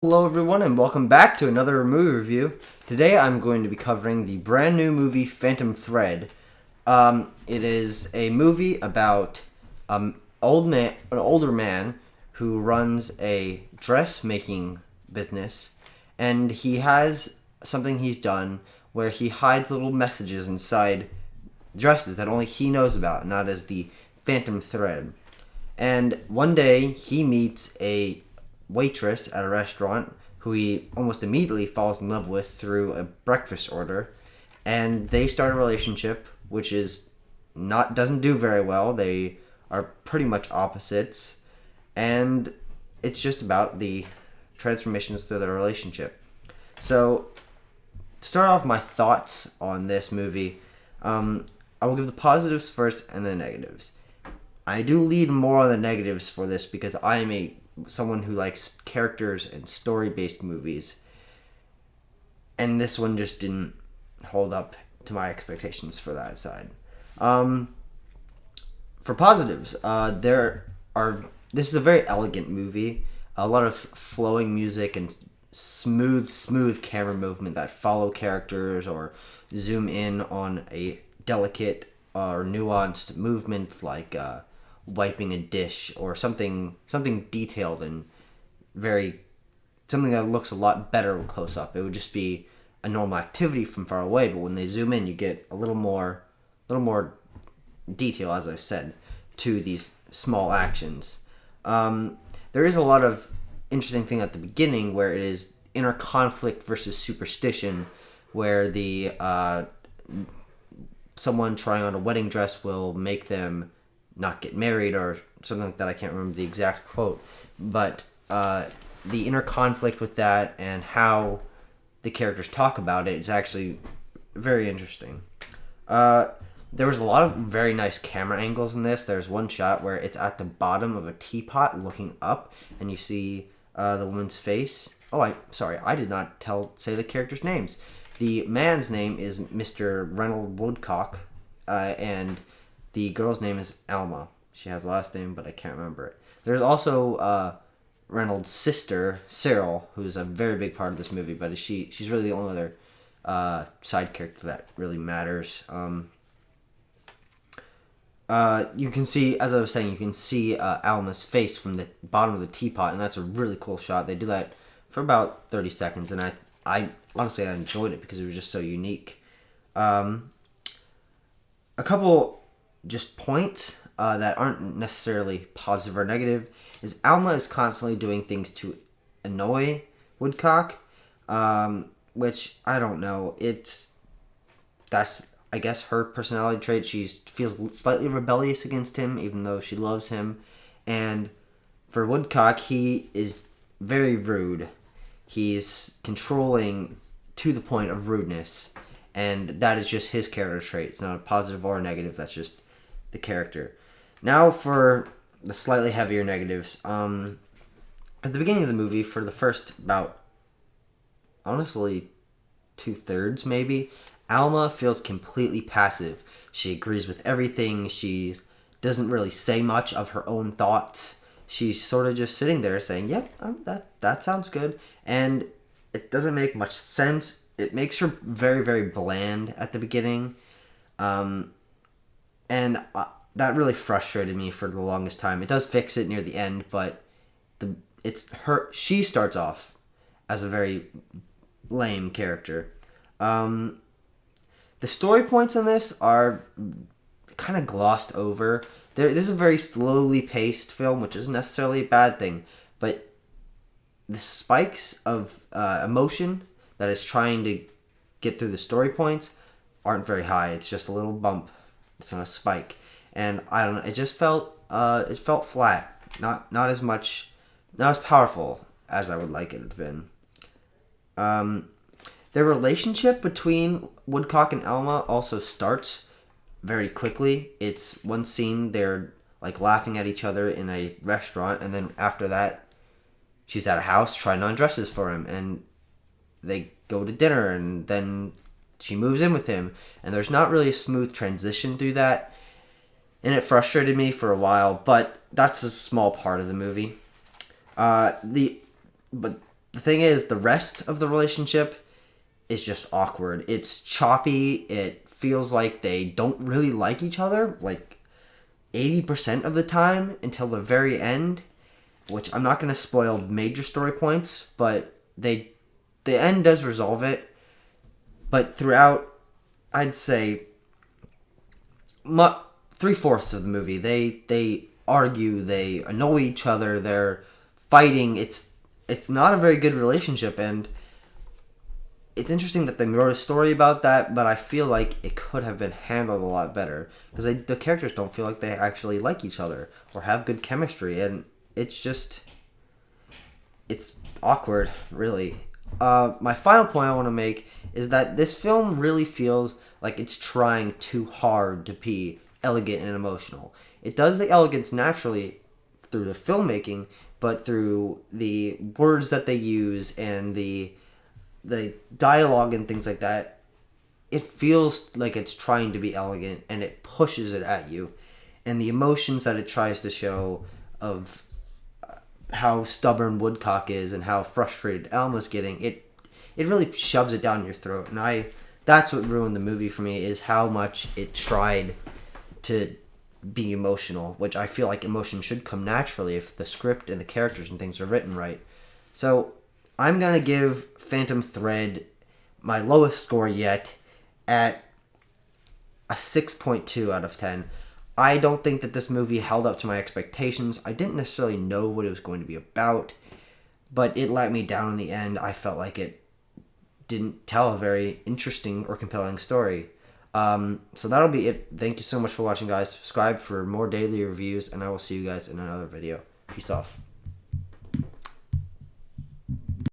Hello everyone and welcome back to another movie review. Today I'm going to be covering the brand new movie Phantom Thread. It is a movie about an older man who runs a dressmaking business, and he has something he's done where he hides little messages inside dresses that only he knows about, and that is the Phantom Thread. And one day he meets a waitress at a restaurant who he almost immediately falls in love with through a breakfast order, and they start a relationship which is not doesn't do very well. They are pretty much opposites, and it's just about the transformations through their relationship. So, to start off my thoughts on this movie, I will give the positives first and the negatives. I do lead more on the negatives for this because I am someone who likes characters and story-based movies, and this one just didn't hold up to my expectations for that side. For positives, this is a very elegant movie. A lot of flowing music and smooth camera movement that follow characters or zoom in on a delicate or nuanced movement like wiping a dish or something detailed and something that looks a lot better close up. It would just be a normal activity from far away, but when they zoom in, you get a little more detail, as I've said, to these small actions. There is a lot of interesting thing at the beginning where it is inner conflict versus superstition, where the someone trying on a wedding dress will make them not get married or something like that. I can't remember the exact quote, but the inner conflict with that and how the characters talk about it is actually very interesting. There was a lot of very nice camera angles in this. There's one shot where it's at the bottom of a teapot looking up, and you see the woman's face. Oh, I did not say the characters' names. The man's name is Mr. Reynold Woodcock, and the girl's name is Alma. She has a last name, but I can't remember it. There's also Reynolds' sister, Cyril, who's a very big part of this movie, but she's really the only other side character that really matters. You can see, as I was saying, you can see Alma's face from the bottom of the teapot, and that's a really cool shot. They do that for about 30 seconds, and I honestly I enjoyed it because it was just so unique. A couple just points that aren't necessarily positive or negative is Alma is constantly doing things to annoy Woodcock, which I don't know. That's I guess her personality trait. She feels slightly rebellious against him, even though she loves him. And for Woodcock, he is very rude. He's controlling to the point of rudeness, and that is just his character trait. It's not a positive or a negative. That's just the character. Now for the slightly heavier negatives. At the beginning of the movie, for the first about, honestly, 2/3 maybe, Alma feels completely passive. She agrees with everything. She doesn't really say much of her own thoughts. She's sort of just sitting there saying, "Yep, that sounds good," and it doesn't make much sense. It makes her very, very bland at the beginning, and that really frustrated me for the longest time. It does fix it near the end, but she starts off as a very lame character. The story points on this are kind of glossed over. This is a very slowly paced film, which isn't necessarily a bad thing, but the spikes of emotion that is trying to get through the story points aren't very high. It's just a little bump. It's not a spike, and I don't know. It just felt flat. Not as much, not as powerful as I would like it to have been. The relationship between Woodcock and Alma also starts very quickly. It's one scene they're like laughing at each other in a restaurant, and then after that, she's at a house trying on dresses for him, and they go to dinner, and then she moves in with him, and there's not really a smooth transition through that, and it frustrated me for a while, but that's a small part of the movie. But the thing is, the rest of the relationship is just awkward. It's choppy. It feels like they don't really like each other, like 80% of the time until the very end, which I'm not going to spoil major story points, but the end does resolve it. But throughout, I'd say 3/4 of the movie, they argue, they annoy each other, they're fighting. It's not a very good relationship, and it's interesting that they wrote a story about that, but I feel like it could have been handled a lot better because the characters don't feel like they actually like each other or have good chemistry, and it's awkward, really. My final point I want to make is that this film really feels like it's trying too hard to be elegant and emotional. It does the elegance naturally through the filmmaking, but through the words that they use and the dialogue and things like that, it feels like it's trying to be elegant and it pushes it at you. And the emotions that it tries to show of how stubborn Woodcock is and how frustrated Alma's getting, it really shoves it down your throat. And that's what ruined the movie for me, is how much it tried to be emotional, which I feel like emotion should come naturally if the script and the characters and things are written right. So I'm going to give Phantom Thread my lowest score yet at a 6.2 out of 10. I don't think that this movie held up to my expectations. I didn't necessarily know what it was going to be about, but it let me down in the end. I felt like it didn't tell a very interesting or compelling story. So that'll be it. Thank you so much for watching, guys. Subscribe for more daily reviews, and I will see you guys in another video. Peace off.